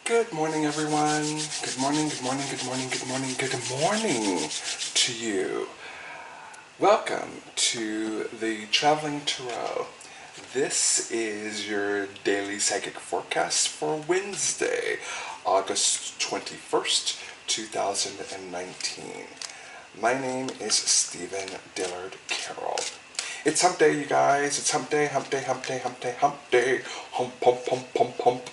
Good morning, everyone. Good morning, good morning, good morning, good morning, good morning to you. Welcome to the Traveling Tarot. This is your daily psychic forecast for Wednesday, August 21st, 2019. My name is Stephen Dillard Carroll. It's hump day, you guys. It's hump day, hump day, hump day, hump day, hump day. Hump, hump, hump, hump, hump.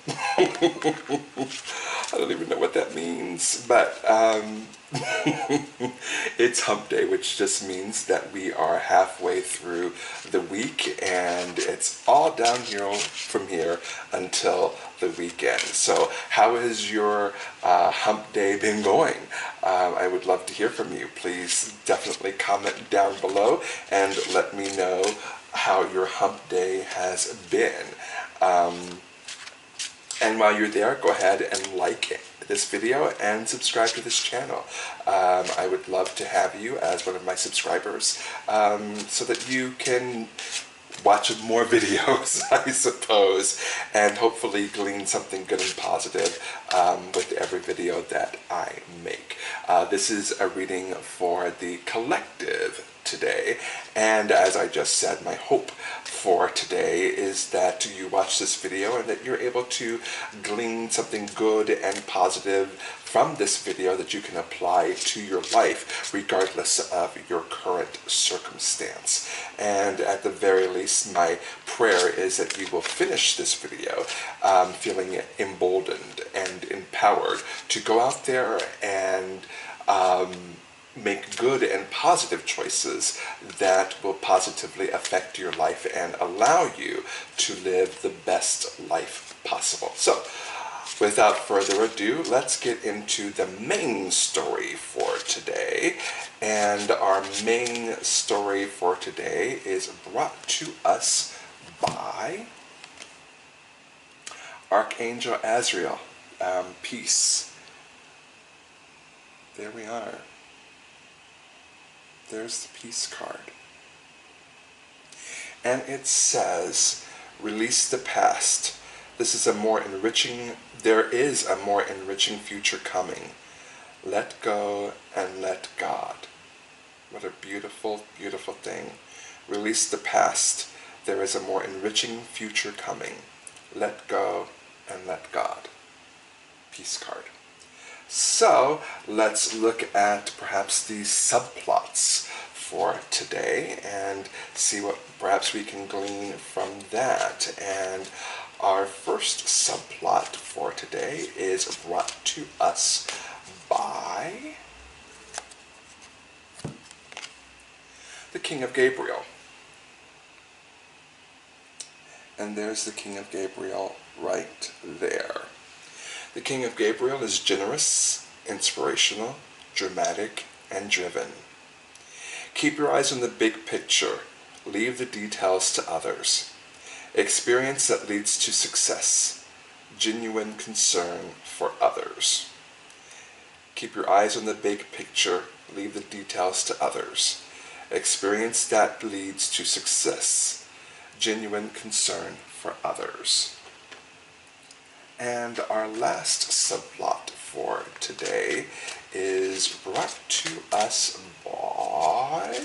I don't even know what that means, but it's hump day, which just means that we are halfway through the week and it's all downhill from here until the weekend. So how has your hump day been going? I would love to hear from you. Please definitely comment down below and let me know how your hump day has been. And while you're there, go ahead and like this video and subscribe to this channel. I would love to have you as one of my subscribers so that you can watch more videos, I suppose, and hopefully glean something good and positive with every video that I make. This is a reading for the collective today, and as I just said, my hope for today is that you watch this video and that you're able to glean something good and positive from this video that you can apply to your life regardless of your current circumstance. And at the very least, my prayer is that you will finish this video feeling emboldened and empowered to go out there and make good and positive choices that will positively affect your life and allow you to live the best life possible. So, without further ado, let's get into the main story for today. And our main story for today is brought to us by Archangel Azrael. Peace. There we are. There's the peace card. And it says, release the past. There is a more enriching future coming. Let go and let God. What a beautiful, beautiful thing. Release the past. There is a more enriching future coming. Let go and let God. Peace card. So let's look at perhaps the subplots for today and see what perhaps we can glean from that. And our first subplot for today is brought to us by the King of Gabriel. And there's the King of Gabriel right there. The King of Gabriel is generous, inspirational, dramatic, and driven. Keep your eyes on the big picture. Leave the details to others. Experience that leads to success. Genuine concern for others. Keep your eyes on the big picture. Leave the details to others. Experience that leads to success. Genuine concern for others. And our last subplot for today is brought to us by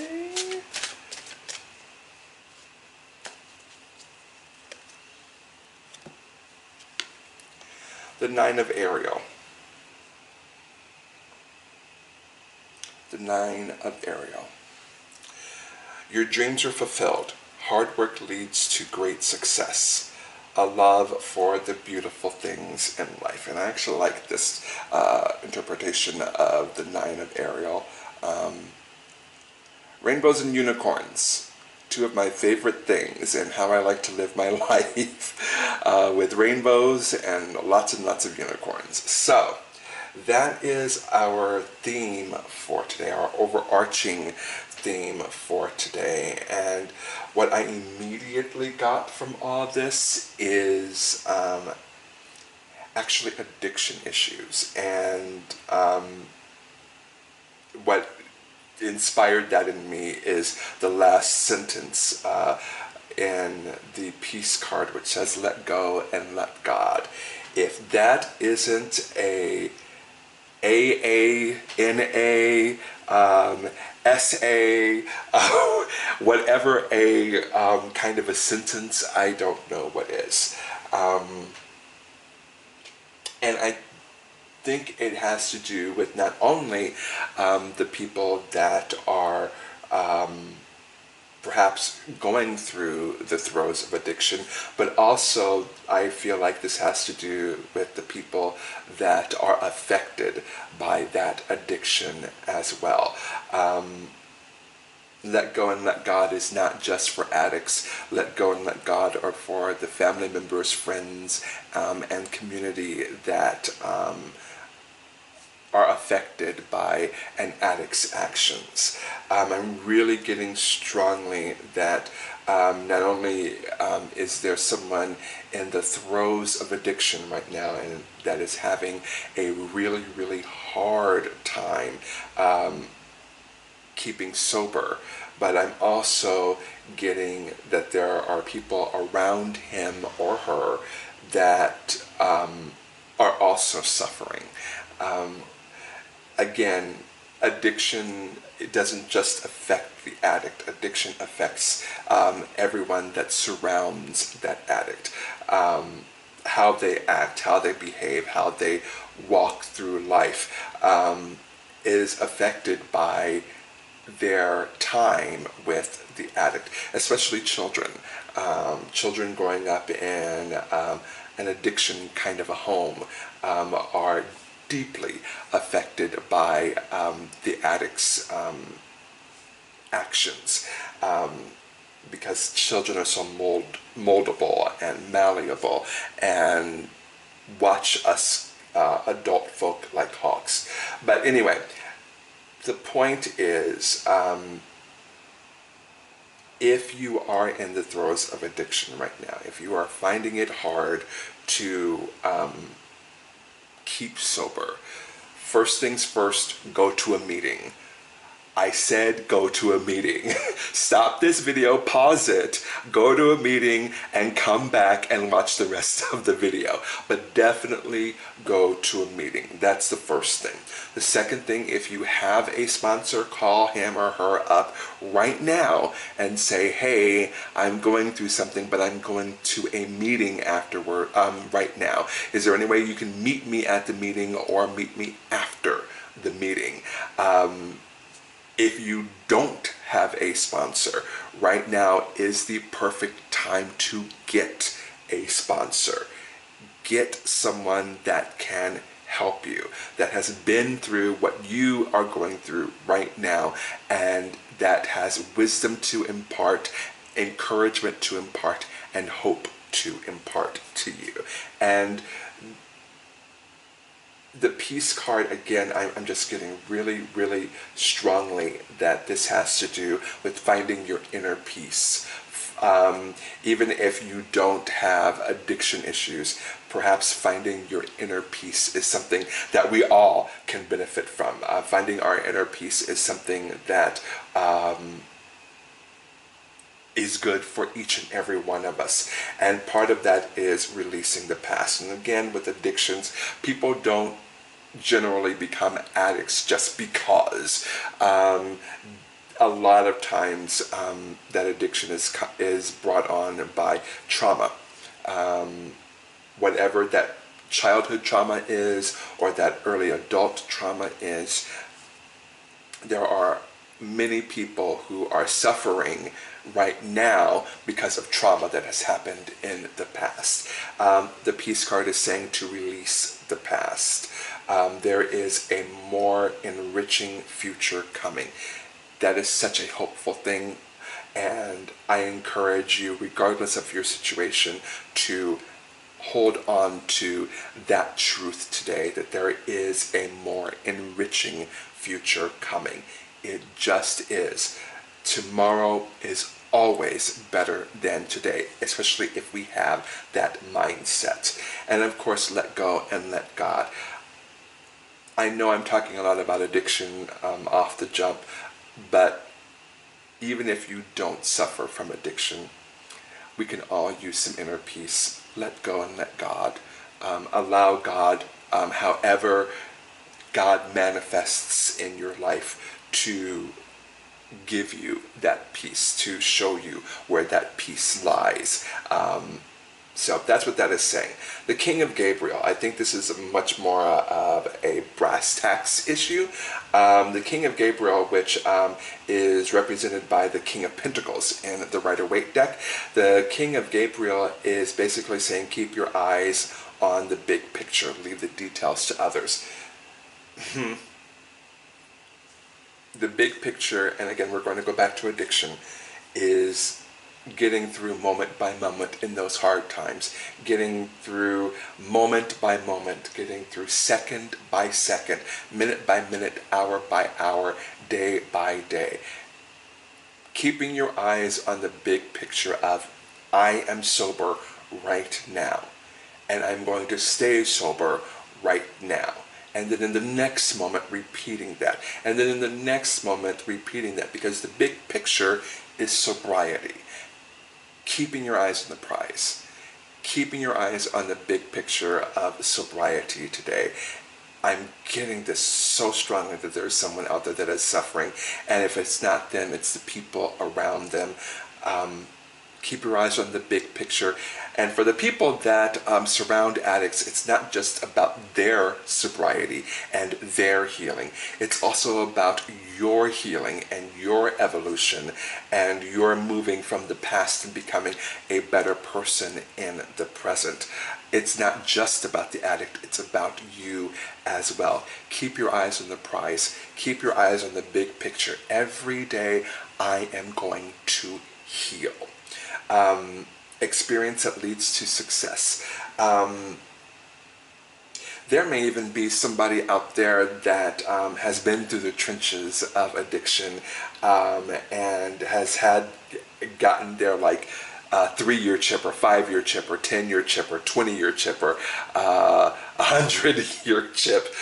the Nine of Ariel. The Nine of Ariel. Your dreams are fulfilled. Hard work leads to great success. A love for the beautiful things in life. And I actually like this interpretation of the Nine of Ariel. Rainbows and unicorns. Two of my favorite things and how I like to live my life with rainbows and lots of unicorns. So that is our theme for today, our overarching theme for today. And what I immediately got from all this is actually addiction issues. And what inspired that in me is the last sentence in the peace card, which says let go and let God. If that isn't a AA, NA, SA, whatever a kind of a sentence, I don't know what is. And I think it has to do with not only the people that are perhaps going through the throes of addiction, but also I feel like this has to do with the people that are affected by that addiction as well. Let go and let God is not just for addicts. Let go and let God are for the family members, friends, and community that are affected by an addict's actions. I'm really getting strongly that not only is there someone in the throes of addiction right now and that is having a really, really hard time keeping sober, but I'm also getting that there are people around him or her that are also suffering. Again, addiction, it doesn't just affect the addict. Addiction affects everyone that surrounds that addict. How they act, how they behave, how they walk through life is affected by their time with the addict, especially children. Children growing up in an addiction kind of a home are deeply affected by the addict's actions, because children are so moldable and malleable and watch us adult folk like hawks. But anyway, the point is, if you are in the throes of addiction right now, if you are finding it hard to keep sober, first things first, go to a meeting. I said go to a meeting. Stop this video, pause it, go to a meeting, and come back and watch the rest of the video. But definitely go to a meeting. That's the first thing. The second thing, if you have a sponsor, call him or her up right now and say, hey, I'm going through something, but I'm going to a meeting afterward right now. Is there any way you can meet me at the meeting or meet me after the meeting? If you don't have a sponsor, right now is the perfect time to get a sponsor. Get someone that can help you, that has been through what you are going through right now, and that has wisdom to impart, encouragement to impart, and hope to impart to you. And the peace card, again, I'm just getting really, really strongly that this has to do with finding your inner peace. Even if you don't have addiction issues, perhaps finding your inner peace is something that we all can benefit from. Finding our inner peace is something that is good for each and every one of us. And part of that is releasing the past. And again, with addictions, people don't generally become addicts just because. A lot of times that addiction is brought on by trauma. Whatever that childhood trauma is or that early adult trauma is, there are many people who are suffering right now because of trauma that has happened in the past. The peace card is saying to release the past. There is a more enriching future coming. That is such a hopeful thing, and I encourage you, regardless of your situation, to hold on to that truth today, that there is a more enriching future coming. It just is. Tomorrow is always better than today, especially if we have that mindset. And of course, let go and let God. I know I'm talking a lot about addiction off the jump, but even if you don't suffer from addiction, we can all use some inner peace. Let go and let God. allow God, however God manifests in your life, to give you that peace, to show you where that peace lies. So that's what that is saying. The King of Gabriel, I think this is much more of a brass tacks issue. The King of Gabriel, which is represented by the King of Pentacles in the Rider-Waite deck. The King of Gabriel is basically saying keep your eyes on the big picture, leave the details to others. The big picture, and again we're going to go back to addiction, is getting through moment by moment in those hard times, getting through moment by moment, getting through second by second, minute by minute, hour by hour, day by day. Keeping your eyes on the big picture of, I am sober right now, and I'm going to stay sober right now. And then in the next moment repeating that. And then in the next moment repeating that, because the big picture is sobriety. Keeping your eyes on the prize. Keeping your eyes on the big picture of sobriety today. I'm getting this so strongly that there's someone out there that is suffering. And if it's not them, it's the people around them. Keep your eyes on the big picture. And for the people that surround addicts, it's not just about their sobriety and their healing. It's also about your healing and your evolution and your moving from the past and becoming a better person in the present. It's not just about the addict, it's about you as well. Keep your eyes on the prize. Keep your eyes on the big picture. Every day I am going to heal. Experience that leads to success. There may even be somebody out there that has been through the trenches of addiction and has gotten their 3-year chip or 5-year chip or 10-year chip or 20-year chip or 100-year chip.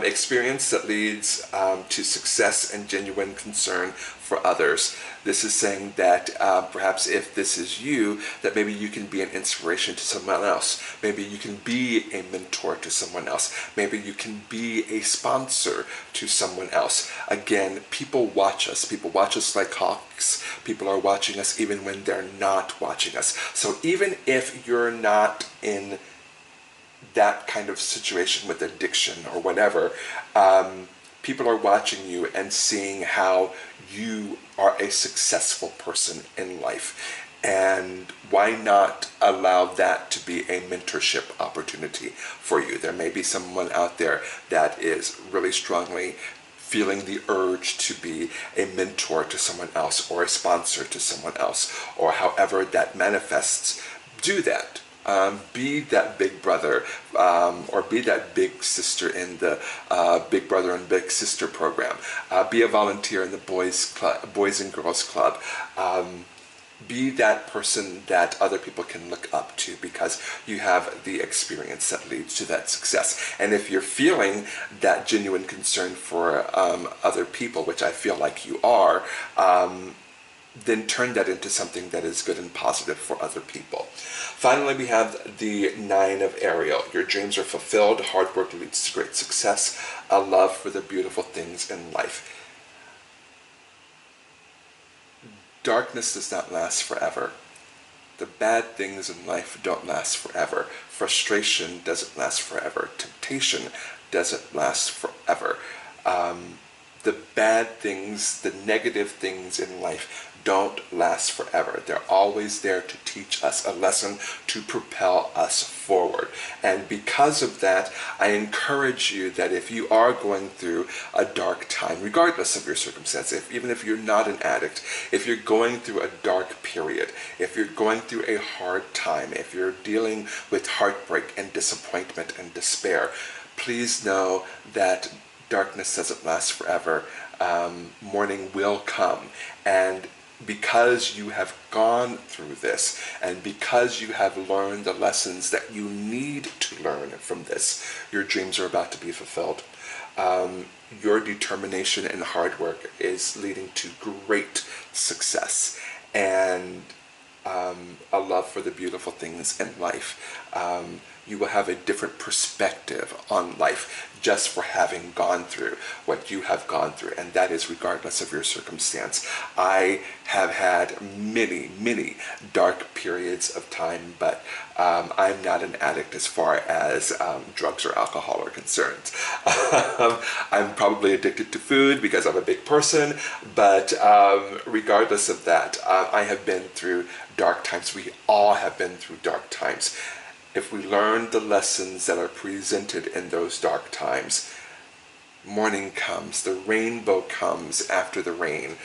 Experience that leads to success and genuine concern for others. This is saying that perhaps if this is you, that maybe you can be an inspiration to someone else. Maybe you can be a mentor to someone else. Maybe you can be a sponsor to someone else. Again, people watch us. People watch us like hawks. People are watching us even when they're not watching us. So even if you're not in that kind of situation with addiction or whatever, people are watching you and seeing how you are a successful person in life. And why not allow that to be a mentorship opportunity for you? There may be someone out there that is really strongly feeling the urge to be a mentor to someone else or a sponsor to someone else, or however that manifests. Do that. Be that big brother or be that big sister in the Big Brother and Big Sister program. Be a volunteer in the Boys and Girls Club. Be that person that other people can look up to because you have the experience that leads to that success. And if you're feeling that genuine concern for other people, which I feel like you are, then turn that into something that is good and positive for other people. Finally, we have the 9 of Ariel. Your dreams are fulfilled, hard work leads to great success, a love for the beautiful things in life. Darkness does not last forever. The bad things in life don't last forever. Frustration doesn't last forever. Temptation doesn't last forever. The bad things, the negative things in life don't last forever. They're always there to teach us a lesson, to propel us forward. And because of that, I encourage you that if you are going through a dark time, regardless of your circumstance, even if you're not an addict, if you're going through a dark period, if you're going through a hard time, if you're dealing with heartbreak and disappointment and despair, please know that darkness doesn't last forever. Morning will come. And because you have gone through this, and because you have learned the lessons that you need to learn from this, your dreams are about to be fulfilled. Your determination and hard work is leading to great success and a love for the beautiful things in life. you will have a different perspective on life just for having gone through what you have gone through, and that is regardless of your circumstance. I have had many, many dark periods of time, but I'm not an addict as far as drugs or alcohol are concerned. I'm probably addicted to food because I'm a big person, but regardless of that, I have been through dark times. We all have been through dark times. If we learn the lessons that are presented in those dark times, morning comes, the rainbow comes after the rain.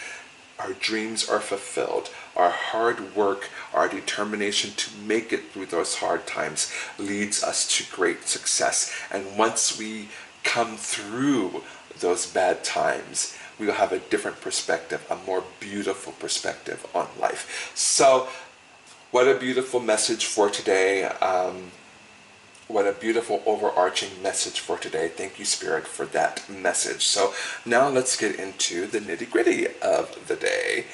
Our dreams are fulfilled. Our hard work, our determination to make it through those hard times leads us to great success. And once we come through those bad times, we will have a different perspective, a more beautiful perspective on life. So, what a beautiful message for today. What a beautiful overarching message for today. Thank you, Spirit, for that message. So now let's get into the nitty-gritty of the day.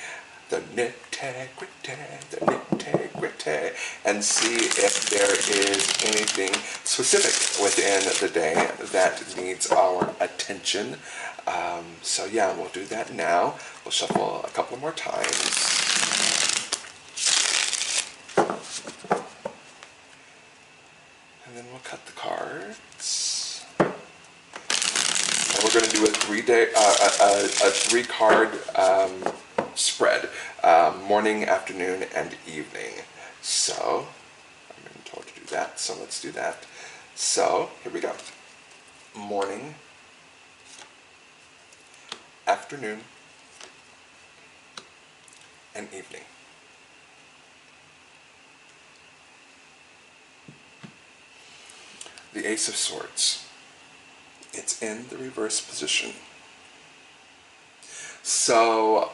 The nitty-gritty, and see if there is anything specific within the day that needs our attention. So yeah, we'll do that now. We'll shuffle a couple more times. And then we'll cut the cards. And we're going to do a three-card spread, morning, afternoon, and evening. So I'm being told to do that. So let's do that. So here we go. Morning, afternoon, and evening. The Ace of Swords. It's in the reverse position. So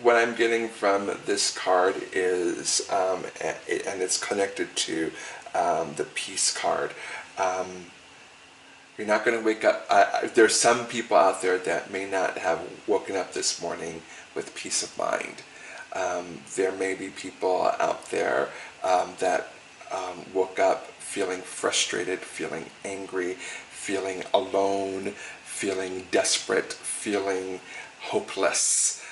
what I'm getting from this card is, and it's connected to the Peace card. You're not going to wake up. There's some people out there that may not have woken up this morning with peace of mind. There may be people out there that woke up feeling frustrated, feeling angry, feeling alone, feeling desperate, feeling hopeless.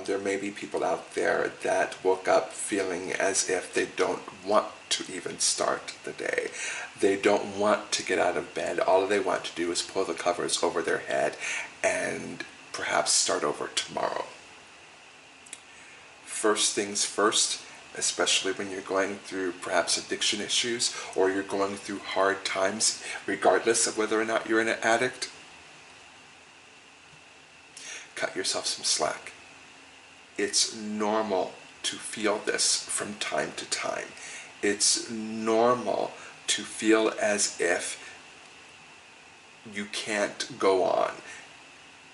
There may be people out there that woke up feeling as if they don't want to even start the day. They don't want to get out of bed. All they want to do is pull the covers over their head and perhaps start over tomorrow. First things first, especially when you're going through perhaps addiction issues or you're going through hard times, regardless of whether or not you're an addict, cut yourself some slack. It's normal to feel this from time to time. It's normal to feel as if you can't go on.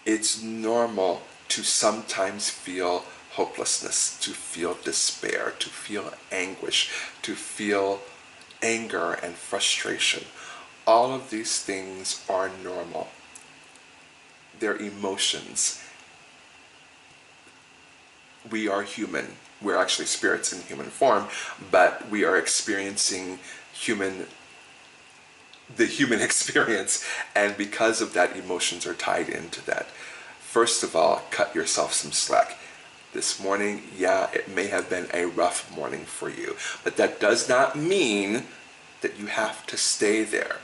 It's normal to sometimes feel hopelessness, to feel despair, to feel anguish, to feel anger and frustration. All of these things are normal. They're emotions. We are human. We're actually spirits in human form, but we are experiencing the human experience, and because of that, emotions are tied into that. First of all, cut yourself some slack. This morning, yeah, it may have been a rough morning for you, but that does not mean that you have to stay there.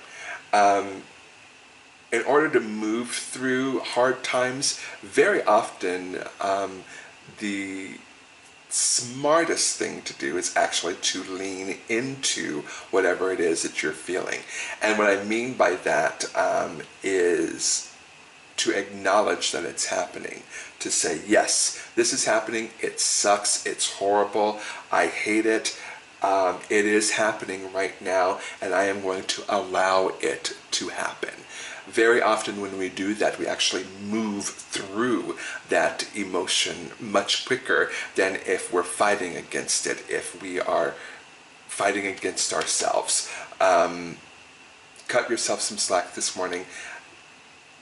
In order to move through hard times, very often the smartest thing to do is actually to lean into whatever it is that you're feeling. And what I mean by that is to acknowledge that it's happening, to say, yes, this is happening, it sucks, it's horrible, I hate it, it is happening right now, and I am going to allow it to happen. Very often when we do that, we actually move through that emotion much quicker than if we're fighting against it, if we are fighting against ourselves. Cut yourself some slack this morning.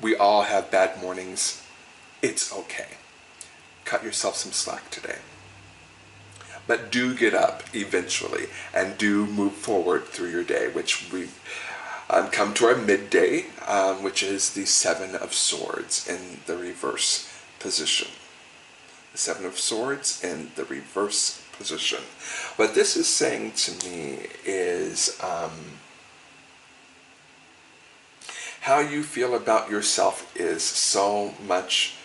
We all have bad mornings. It's okay. Cut yourself some slack today. But do get up eventually and do move forward through your day, which we come to our midday, which is the Seven of Swords in the reverse position. The Seven of Swords in the reverse position. What this is saying to me is how you feel about yourself is so much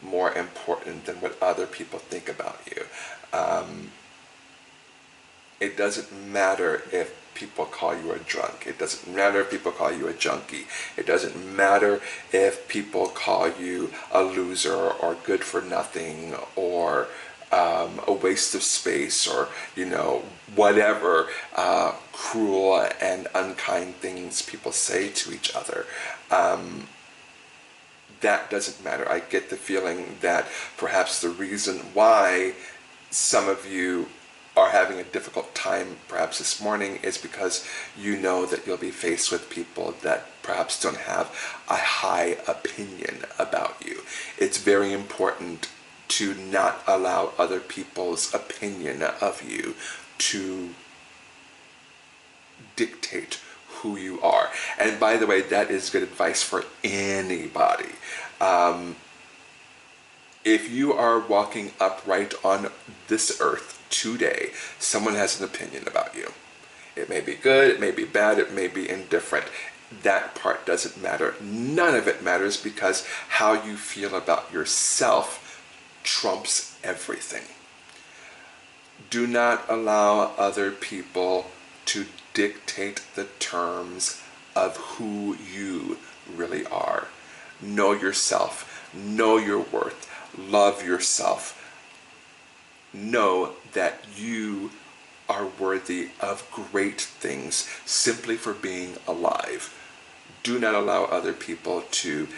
more important than what other people think about you. It doesn't matter if people call you a drunk. It doesn't matter if people call you a junkie. It doesn't matter if people call you a loser or good for nothing or a waste of space or, whatever cruel and unkind things people say to each other. That doesn't matter. I get the feeling that perhaps the reason why some of you are having a difficult time perhaps this morning is because you know that you'll be faced with people that perhaps don't have a high opinion about you. It's very important to not allow other people's opinion of you to dictate who you are. And by the way, that is good advice for anybody. If you are walking upright on this earth today, someone has an opinion about you. It may be good, it may be bad, it may be indifferent. That part doesn't matter. None of it matters because how you feel about yourself trumps everything. Do not allow other people to dictate the terms of who you really are. Know yourself. Know your worth. Love yourself. Know that you are worthy of great things simply for being alive. Do not allow other people to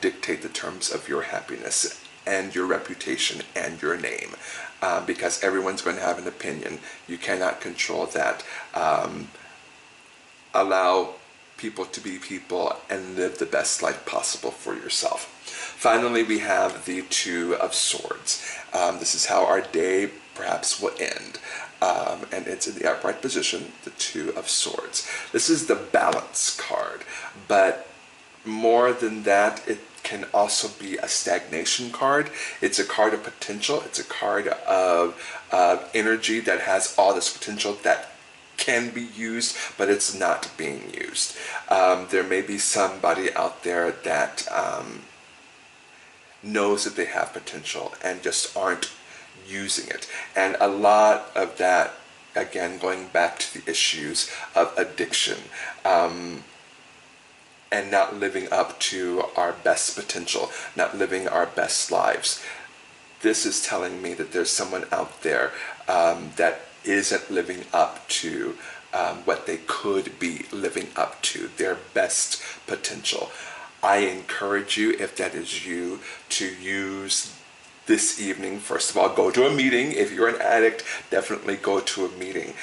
dictate the terms of your happiness and your reputation and your name, because everyone's going to have an opinion. You cannot control that. Allow people to be people and live the best life possible for yourself. Finally, we have the Two of Swords. This is how our day perhaps will end. And it's in the upright position, the Two of Swords. This is the balance card, but more than that, it can also be a stagnation card. It's a card of potential. It's a card of energy that has all this potential that can be used, but it's not being used. There may be somebody out there that knows that they have potential and just aren't using it. And a lot of that, again, going back to the issues of addiction, and not living up to our best potential, not living our best lives. This is telling me that there's someone out there that isn't living up to what they could be living up to, their best potential. I encourage you, if that is you, to use this evening. First of all, go to a meeting. If you're an addict, definitely go to a meeting.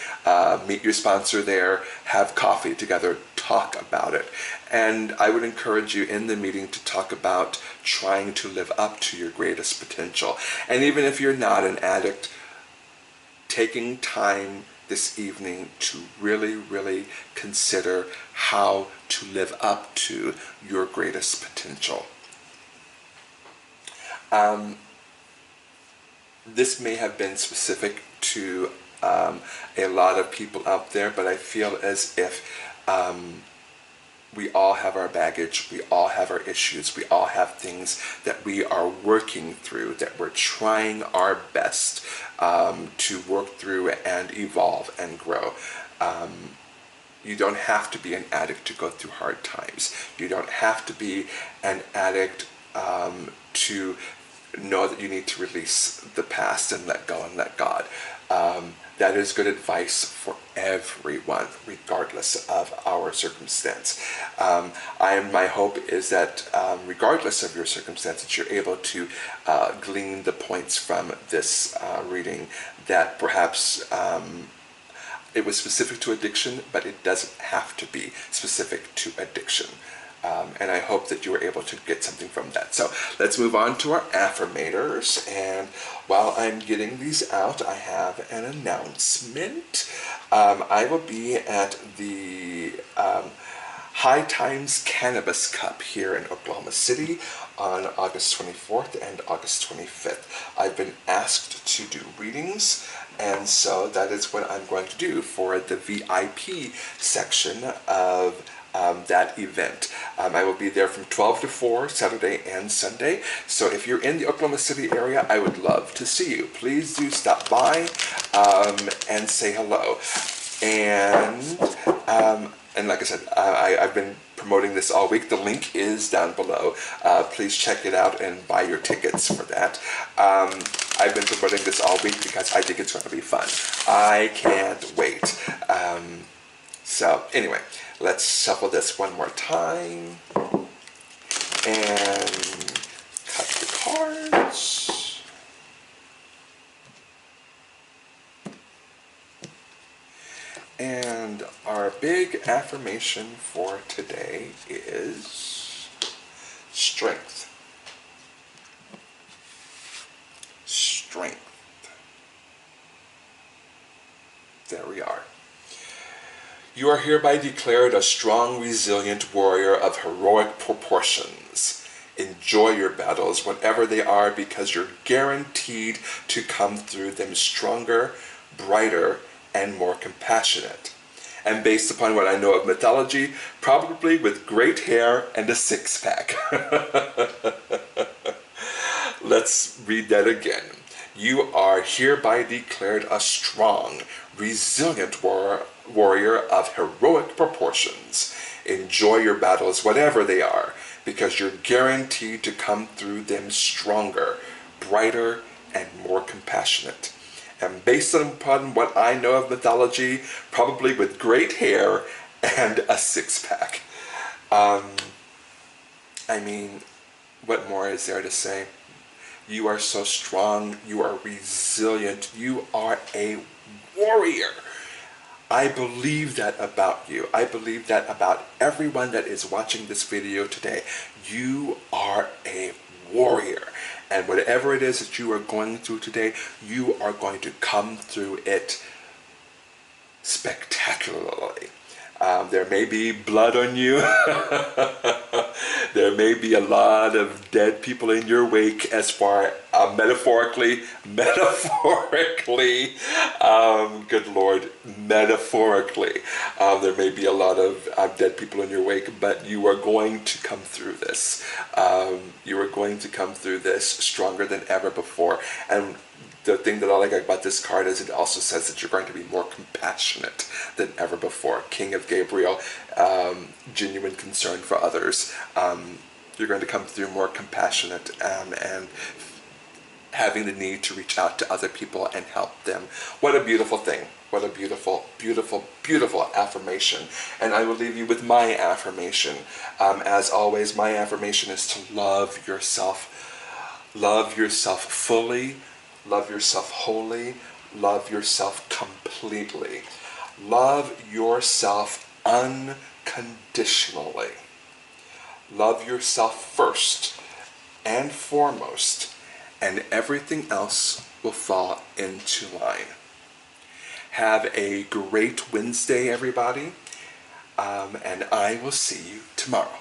Meet your sponsor there, have coffee together, talk about it. And I would encourage you in the meeting to talk about trying to live up to your greatest potential. And even if you're not an addict, taking time this evening to really, really consider how to live up to your greatest potential. This may have been specific to a lot of people out there, but I feel as if we all have our baggage, we all have our issues, we all have things that we are working through, that we're trying our best to work through and evolve and grow. You don't have to be an addict to go through hard times. You don't have to be an addict to know that you need to release the past and let go and let God. That is good advice for everyone, regardless of our circumstance. My hope is that regardless of your circumstance, that you're able to glean the points from this reading, that perhaps it was specific to addiction, but it doesn't have to be specific to addiction. And I hope that you were able to get something from that. So let's move on to our affirmators. And while I'm getting these out, I have an announcement. I will be at the High Times Cannabis Cup here in Oklahoma City on August 24th and August 25th. I've been asked to do readings, and so that is what I'm going to do for the VIP section of that event. I will be there from 12 to 4, Saturday and Sunday. So if you're in the Oklahoma City area, I would love to see you. Please do stop by and say hello. And like I said, I've been promoting this all week. The link is down below. Please check it out and buy your tickets for that. I've been promoting this all week because I think it's going to be fun. I can't wait. So anyway, let's shuffle this one more time. And cut the cards. And our big affirmation for today is strength. Strength. There we are. You are hereby declared a strong, resilient warrior of heroic proportions. Enjoy your battles, whatever they are, because you're guaranteed to come through them stronger, brighter, and more compassionate. And based upon what I know of mythology, probably with great hair and a six-pack. Let's read that again. You are hereby declared a strong, resilient warrior of heroic proportions. Enjoy your battles, whatever they are, because you're guaranteed to come through them stronger, brighter, and more compassionate. And based upon what I know of mythology, probably with great hair and a six-pack. I mean, what more is there to say? You are so strong, you are resilient, you are a warrior. I believe that about you. I believe that about everyone that is watching this video today. You are a warrior. And whatever it is that you are going through today, you are going to come through it spectacularly. There may be blood on you. There may be a lot of dead people in your wake, as far metaphorically, good Lord, metaphorically. There may be a lot of dead people in your wake, but you are going to come through this. You are going to come through this stronger than ever before. And the thing that I like about this card is it also says that you're going to be more compassionate than ever before. King of Gabriel, genuine concern for others. You're going to come through more compassionate and having the need to reach out to other people and help them. What a beautiful thing. What a beautiful, beautiful, beautiful affirmation. And I will leave you with my affirmation. As always, my affirmation is to love yourself. Love yourself fully. Love yourself wholly. Love yourself completely. Love yourself unconditionally. Love yourself first and foremost, and everything else will fall into line. Have a great Wednesday, everybody, and I will see you tomorrow.